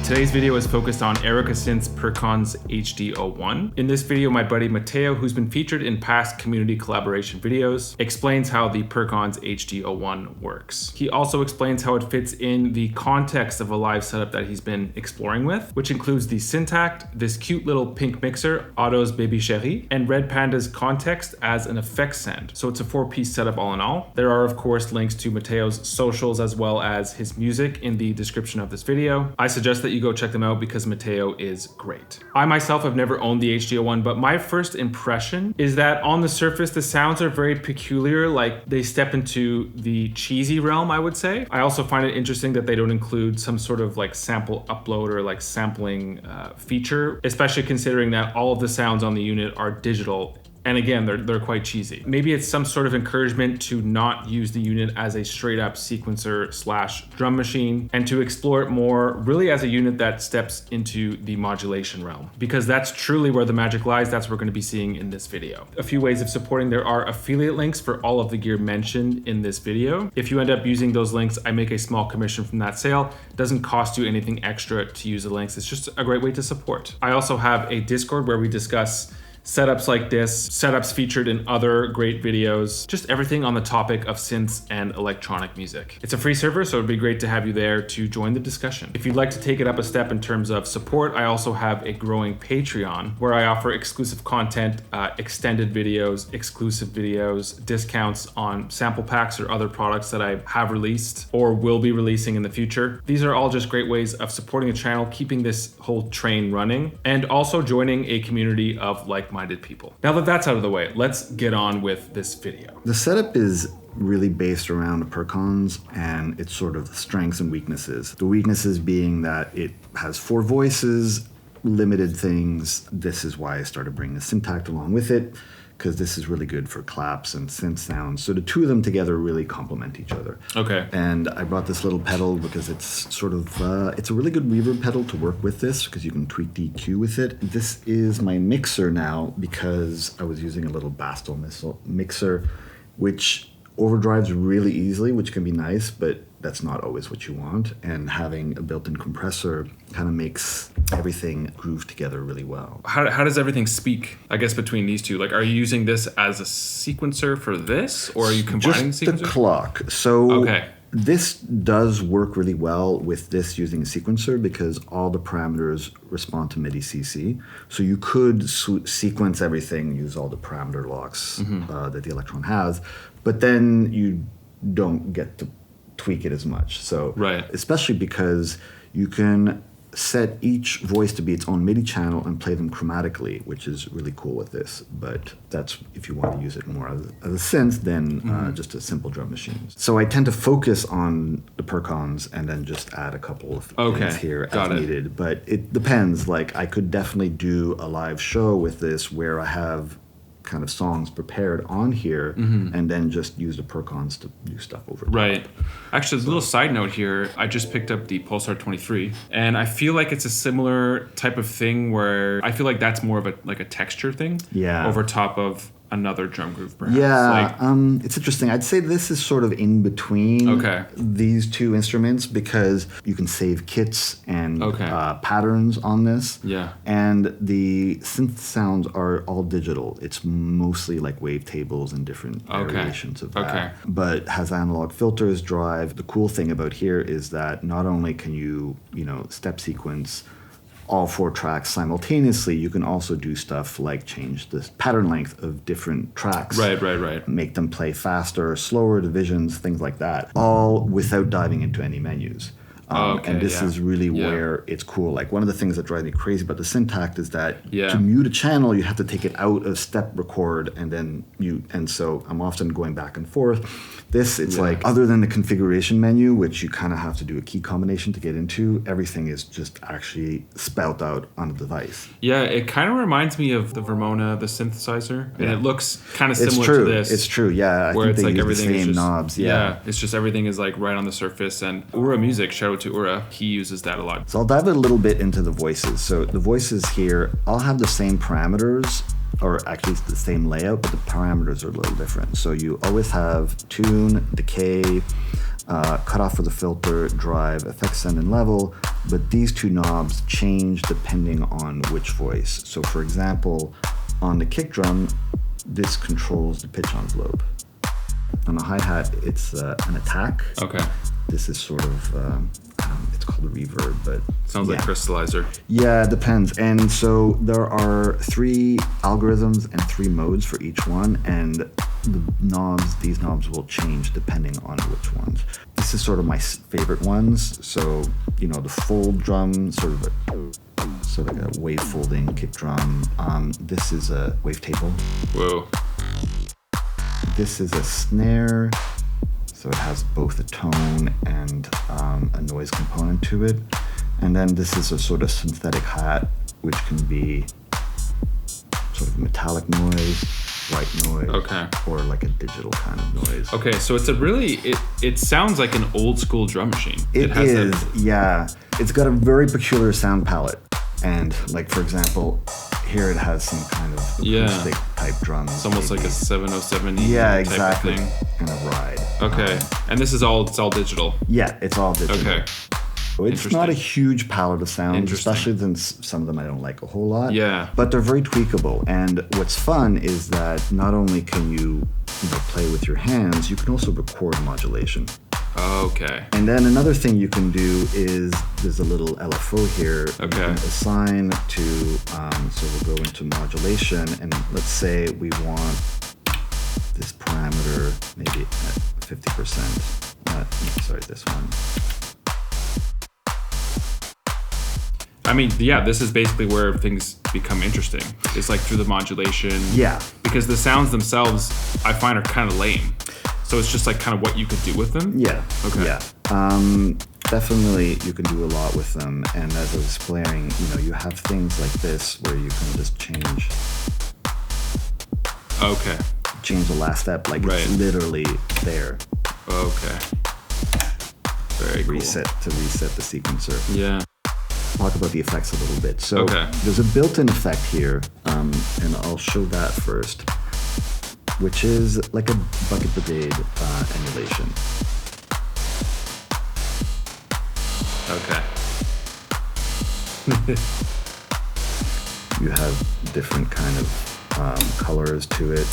Today's video is focused on Erica Synth's Perkons HD-01. In this video, my buddy Mateo, who's been featured in past community collaboration videos, explains how the Perkons HD-01 works. He also explains how it fits in the context of a live setup that he's been exploring with, which includes the Syntakt, this cute little pink mixer, Otto's Baby Cherie, and Red Panda's context as an effects send. So it's a 4-piece setup all in all. There are of course links to Mateo's socials as well as his music in the description of this video. I suggest that you go check them out because Mateo is great. I myself have never owned the HD-01, but my first impression is that on the surface, the sounds are very peculiar, like they step into the cheesy realm, I would say. I also find it interesting that they don't include some sort of like sample upload or like sampling feature, especially considering that all of the sounds on the unit are digital. And again, they're quite cheesy. Maybe it's some sort of encouragement to not use the unit as a straight up sequencer slash drum machine and to explore it more really as a unit that steps into the modulation realm, because that's truly where the magic lies. That's what we're going to be seeing in this video. A few ways of supporting: there are affiliate links for all of the gear mentioned in this video. If you end up using those links, I make a small commission from that sale. It doesn't cost you anything extra to use the links. It's just a great way to support. I also have a Discord where we discuss setups like this, setups featured in other great videos, just everything on the topic of synths and electronic music. It's a free server, so it'd be great to have you there to join the discussion. If you'd like to take it up a step in terms of support, I also have a growing Patreon where I offer exclusive content, extended videos, exclusive videos, discounts on sample packs or other products that I have released or will be releasing in the future. These are all just great ways of supporting the channel, keeping this whole train running, and also joining a community of like-minded people. Now that that's out of the way, let's get on with this video. The setup is really based around the Perkons and its sort of strengths and weaknesses. The weaknesses being that it has 4 voices, limited things. This is why I started bringing the Syntakt along with it, because this is really good for claps and synth sounds. So the two of them together really complement each other. Okay. And I brought this little pedal because it's sort of, it's a really good reverb pedal to work with this because you can tweak the EQ with it. This is my mixer now because I was using a little Bastel mixer, which overdrives really easily, which can be nice, but that's not always what you want. And having a built-in compressor kind of makes everything groove together really well. How does everything speak, I guess, between these two? Like, are you using this as a sequencer for this, or are you combining just sequencers? The clock. So okay. This does work really well with this using a sequencer because all the parameters respond to MIDI CC. So you could sequence everything, use all the parameter locks that the Elektron has, but then you don't get to tweak it as much. So, right. Especially because you can set each voice to be its own MIDI channel and play them chromatically, which is really cool with this. But that's if you want to use it more as a synth than just a simple drum machine. So I tend to focus on the Perkons and then just add a couple of things here as needed. But it depends. Like I could definitely do a live show with this where I have kind of songs prepared on here and then just use the Perkons to do stuff over top. Right. Actually, a little side note here, I just picked up the Pulsar 23 and I feel like it's a similar type of thing where I feel like that's more of a texture thing over top of another drum groove perhaps. Yeah, it's interesting. I'd say this is sort of in between these two instruments because you can save kits and patterns on this. Yeah. And the synth sounds are all digital. It's mostly like wavetables and different variations of that. But has analog filters, drive. The cool thing about here is that not only can you step sequence all 4 tracks simultaneously, you can also do stuff like change the pattern length of different tracks. Right. Make them play faster, slower divisions, things like that, all without diving into any menus. And this is really where it's cool. Like one of the things that drives me crazy about the Syntakt is that to mute a channel, you have to take it out of step record and then mute. And so I'm often going back and forth. This, it's like, other than the configuration menu, which you kind of have to do a key combination to get into, everything is just actually spelled out on the device. Yeah, it kind of reminds me of the Vermona, the synthesizer. And it looks kind of similar to this. It's true, yeah. Where it's like everything the same is just, knobs. It's just everything is like right on the surface. And Ura Music, shout out to Ura, he uses that a lot. So I'll dive a little bit into the voices. So the voices here, I'll have the same parameters, or actually it's the same layout, but the parameters are a little different. So you always have tune, decay, cutoff for the filter, drive, effects send and level, but these two knobs change depending on which voice. So for example, on the kick drum, this controls the pitch envelope. On the hi-hat, it's an attack. Okay. This is sort of, it's called a reverb, but... Sounds like crystallizer. Yeah, it depends. And so there are 3 algorithms and 3 modes for each one, and these knobs will change depending on which ones. This is sort of my favorite ones. So, the full drum, sort of like a wave folding kick drum. This is a wavetable. Whoa. This is a snare. So it has both a tone and a noise component to it. And then this is a sort of synthetic hat, which can be sort of metallic noise, white noise, or like a digital kind of noise. Okay, so it's a really, it sounds like an old school drum machine. It is, yeah. It's got a very peculiar sound palette. And like, for example, here it has some kind of acoustic type drums. It's almost like a 707 type of thing. Kind of ride. Okay, and this is it's all digital. Yeah, it's all digital. Okay. So it's not a huge palette of sounds, especially since some of them I don't like a whole lot. Yeah. But they're very tweakable. And what's fun is that not only can you play with your hands, you can also record modulation. Okay. And then another thing you can do is there's a little LFO here. Okay. You can assign to, so we'll go into modulation, and let's say we want this parameter maybe at 50%. Sorry, this one. I mean, yeah, this is basically where things become interesting. It's like through the modulation. Yeah. Because the sounds themselves, I find, are kind of lame. So it's just like kind of what you could do with them? Yeah. Okay. Yeah. Definitely you can do a lot with them. And as I was playing, you have things like this where you can just change. Okay. Change the last step. Like it's literally there. Okay. Very cool. Reset the sequencer. Yeah. Talk about the effects a little bit. So there's a built-in effect here, and I'll show that first, which is like a Bucket Brigade emulation. Okay. You have different kind of colors to it,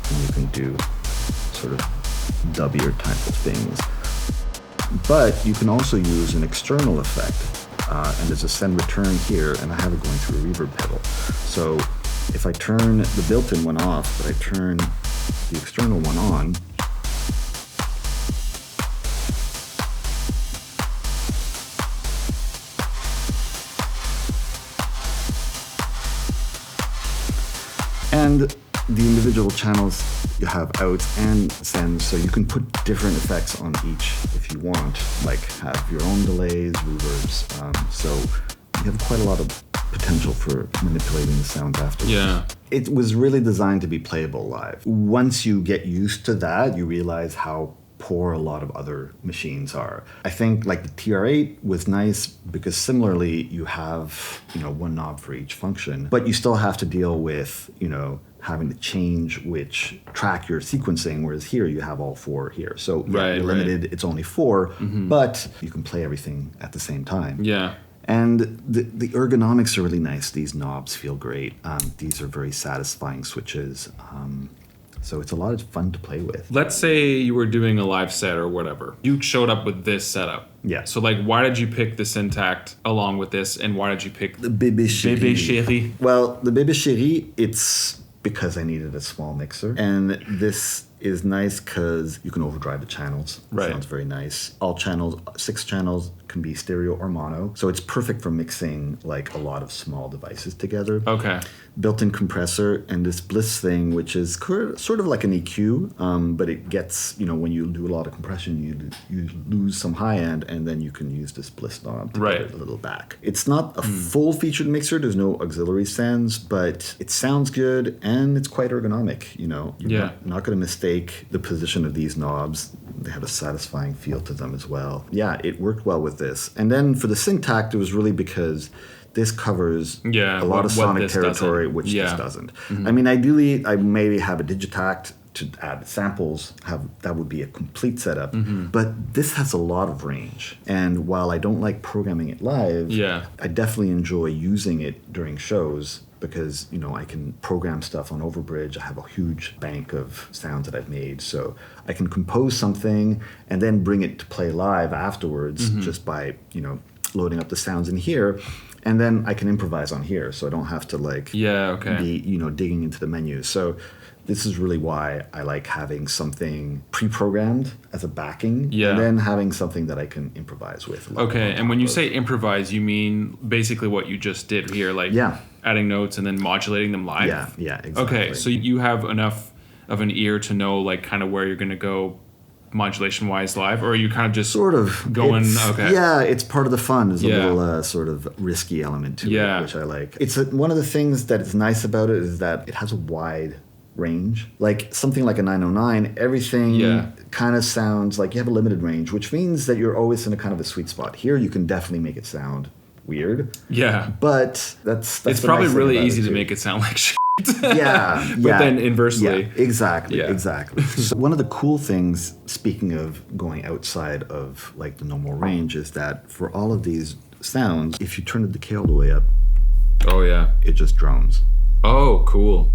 and you can do sort of dubbier type of things. But you can also use an external effect. And there's a send return here, and I have it going through a reverb pedal. So if I turn the built-in one off, but I turn the external one on, and the individual channels, you have outs and sends, so you can put different effects on each if you want, like have your own delays, reverbs. So you have quite a lot of potential for manipulating the sound afterwards. Yeah. It was really designed to be playable live. Once you get used to that, you realize how poor a lot of other machines are. I think like the TR-8 was nice because similarly you have, one knob for each function, but you still have to deal with, having to change which track you're sequencing, whereas here you have all 4 here. So you're limited, it's only 4, but you can play everything at the same time. Yeah. And the ergonomics are really nice. These knobs feel great. These are very satisfying switches. So it's a lot of fun to play with. Let's say you were doing a live set or whatever. You showed up with this setup. Yeah. So why did you pick the Syntakt along with this, and why did you pick the Bebe Cherie? Bebe Cherie. Well, the Bebe Cherie, it's because I needed a small mixer. And this is nice because you can overdrive the channels. Right. Sounds very nice. All channels, 6 channels can be stereo or mono. So it's perfect for mixing like a lot of small devices together. Okay. Built-in compressor and this bliss thing, which is sort of like an EQ, but it gets, when you do a lot of compression, you lose some high end, and then you can use this bliss knob to get it a little back. It's not a full-featured mixer. There's no auxiliary sends, but it sounds good and it's quite ergonomic. You're not going to mistake the position of these knobs. They have a satisfying feel to them as well. Yeah, it worked well with this. And then for the Syntakt, it was really because this covers a lot of sonic territory, which this doesn't. I mean, ideally, I maybe have a Digitact to add samples, that would be a complete setup. But this has a lot of range. And while I don't like programming it live, I definitely enjoy using it during shows because, I can program stuff on Overbridge. I have a huge bank of sounds that I've made. So I can compose something and then bring it to play live afterwards just by, loading up the sounds in here. And then I can improvise on here. So I don't have to be, digging into the menu. So this is really why I like having something pre-programmed as a backing and then having something that I can improvise with. Okay, and when you say improvise, you mean basically what you just did here, like adding notes and then modulating them live? Yeah, exactly. Okay, so you have enough of an ear to know like kind of where you're going to go modulation-wise live, or are you kind of just sort of going, Yeah, it's part of the fun. There's a little sort of risky element to it, which I like. It's one of the things that is nice about it is that it has a wide range. Like something like a 909, everything kind of sounds like you have a limited range, which means that you're always in a kind of a sweet spot. Here you can definitely make it sound weird. Yeah. But that's it's probably nice really easy to make it sound like shit. But then inversely. Exactly. So one of the cool things, speaking of going outside of like the normal range, is that for all of these sounds, if you turn the decay all the way up, it just drones. Oh, cool.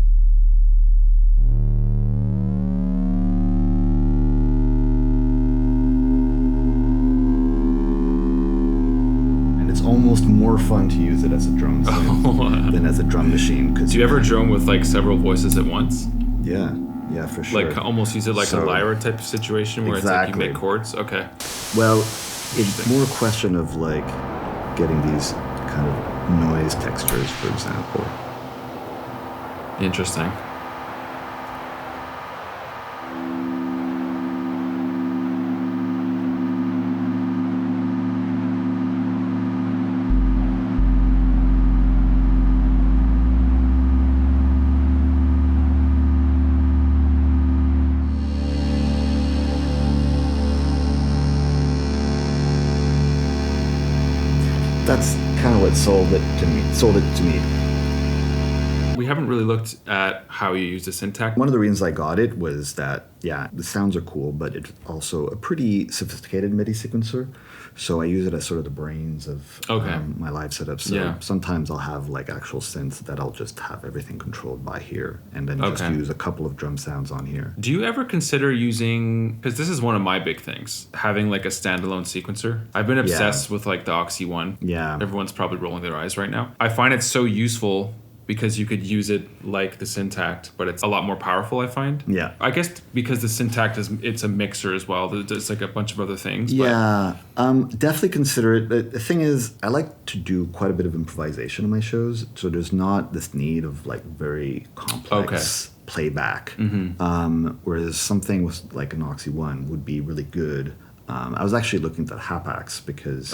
It's almost more fun to use it as a drone than as a drum machine. Do you ever drone with like several voices at once? Yeah, for sure. Like almost use it like a lyra type of situation where it's like you make chords? Okay. Well, it's more a question of like getting these kind of noise textures, for example. Interesting. That's kind of what sold it to me. We haven't really looked at how you use the Syntakt. One of the reasons I got it was that, the sounds are cool, but it's also a pretty sophisticated MIDI sequencer. So I use it as sort of the brains of my live setup. So sometimes I'll have like actual synths that I'll just have everything controlled by here and then just use a couple of drum sounds on here. Do you ever consider using, because this is one of my big things, having like a standalone sequencer? I've been obsessed with like the Oxy one. Yeah. Everyone's probably rolling their eyes right now. I find it so useful because you could use it like the Syntakt, but it's a lot more powerful, I find. Yeah. I guess because the Syntakt it's a mixer as well. There's like a bunch of other things. Yeah. Definitely consider it. The thing is, I like to do quite a bit of improvisation in my shows, so there's not this need of like very complex playback. Whereas something with like an Oxy One would be really good. I was actually looking at Hapax because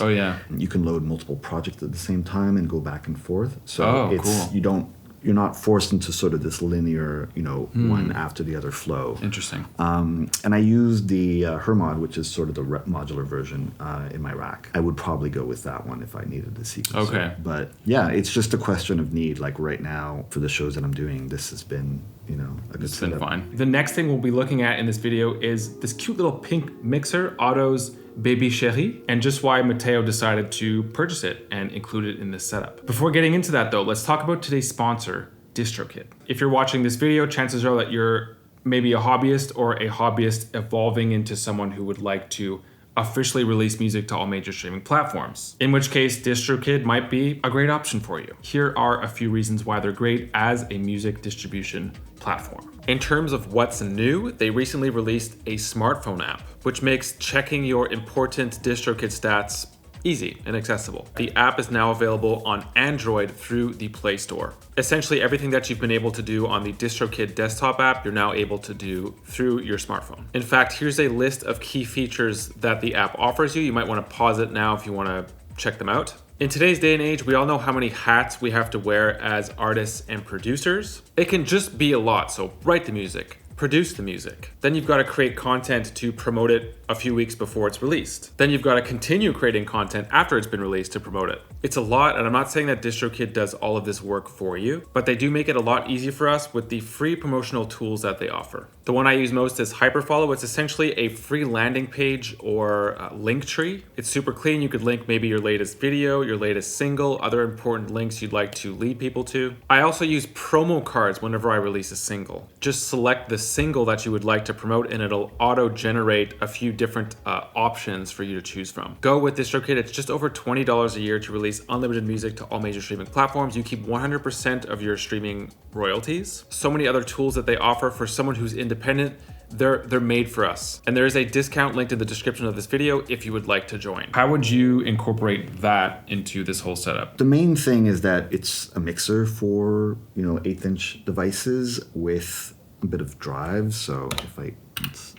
you can load multiple projects at the same time and go back and forth. So cool. You're not forced into sort of this linear, one after the other flow. Interesting. And I used the Hermod, which is sort of the modular version in my rack. I would probably go with that one if I needed a sequencer. Okay. But yeah, it's just a question of need. Like right now, for the shows that I'm doing, this has been, a good setup. It's been fine. The next thing we'll be looking at in this video is this cute little pink mixer, Otto's Bebe Cherie, and just why Mateo decided to purchase it and include it in this setup. Before getting into that though, let's talk about today's sponsor, DistroKid. If you're watching this video, chances are that you're maybe a hobbyist or a hobbyist evolving into someone who would like to officially release music to all major streaming platforms, in which case DistroKid might be a great option for you. Here are a few reasons why they're great as a music distribution platform. In terms of what's new, they recently released a smartphone app, which makes checking your important DistroKid stats easy and accessible. The app is now available on Android through the Play Store. Essentially everything that you've been able to do on the DistroKid desktop app, you're now able to do through your smartphone. In fact, here's a list of key features that the app offers you. You might want to pause it now if you want to check them out. In today's day and age, we all know how many hats we have to wear as artists and producers. It can just be a lot, so write the music, produce the music. Then you've got to create content to promote it a few weeks before it's released. Then you've got to continue creating content after it's been released to promote it. It's a lot, and I'm not saying that DistroKid does all of this work for you, but they do make it a lot easier for us with the free promotional tools that they offer. The one I use most is Hyperfollow. It's essentially a free landing page or link tree. It's super clean. You could link maybe your latest video, your latest single, other important links you'd like to lead people to. I also use promo cards whenever I release a single. Just select the single that you would like to promote and it'll auto-generate a few different options for you to choose from. Go with DistroKid. It's just over $20 a year to release unlimited music to all major streaming platforms. You keep 100% of your streaming royalties. So many other tools that they offer for someone who's independent. They're made for us. And there is a discount linked in the description of this video if you would like to join. How would you incorporate that into this whole setup? The main thing is that it's a mixer for, 1/8" devices with a bit of drive. So if let's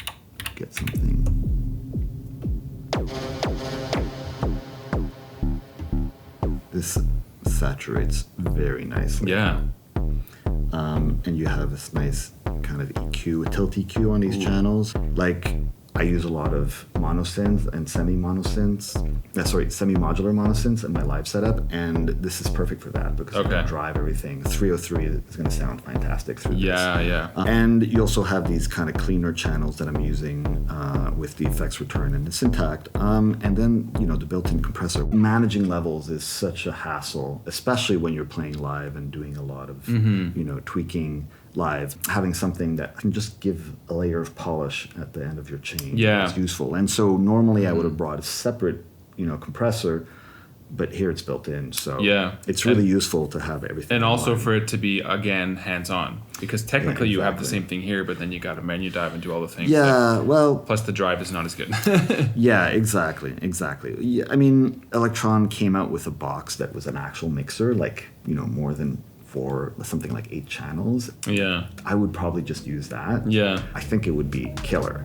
get something. This saturates very nicely. Yeah. And you have this nice kind of EQ, a tilt EQ on these channels. Like, I use a lot of monosynths and semi-modular monosynths in my live setup, and this is perfect for that because you can drive everything. 303 is going to sound fantastic through this. Yeah. And you also have these kind of cleaner channels that I'm using with the effects return and the Syntakt. And then, the built-in compressor. Managing levels is such a hassle, especially when you're playing live and doing a lot of, tweaking live. Having something that can just give a layer of polish at the end of your chain is useful. And so normally I would have brought a separate, compressor, but here it's built in. So it's really useful to have everything. And also for it to be, again, hands-on. Because technically you have the same thing here, but then you got to menu dive and do all the things. Yeah, plus the drive is not as good. Yeah, exactly. Yeah, I mean, Elektron came out with a box that was an actual mixer, like, more than for something like 8 channels. Yeah. I would probably just use that. Yeah. I think it would be killer.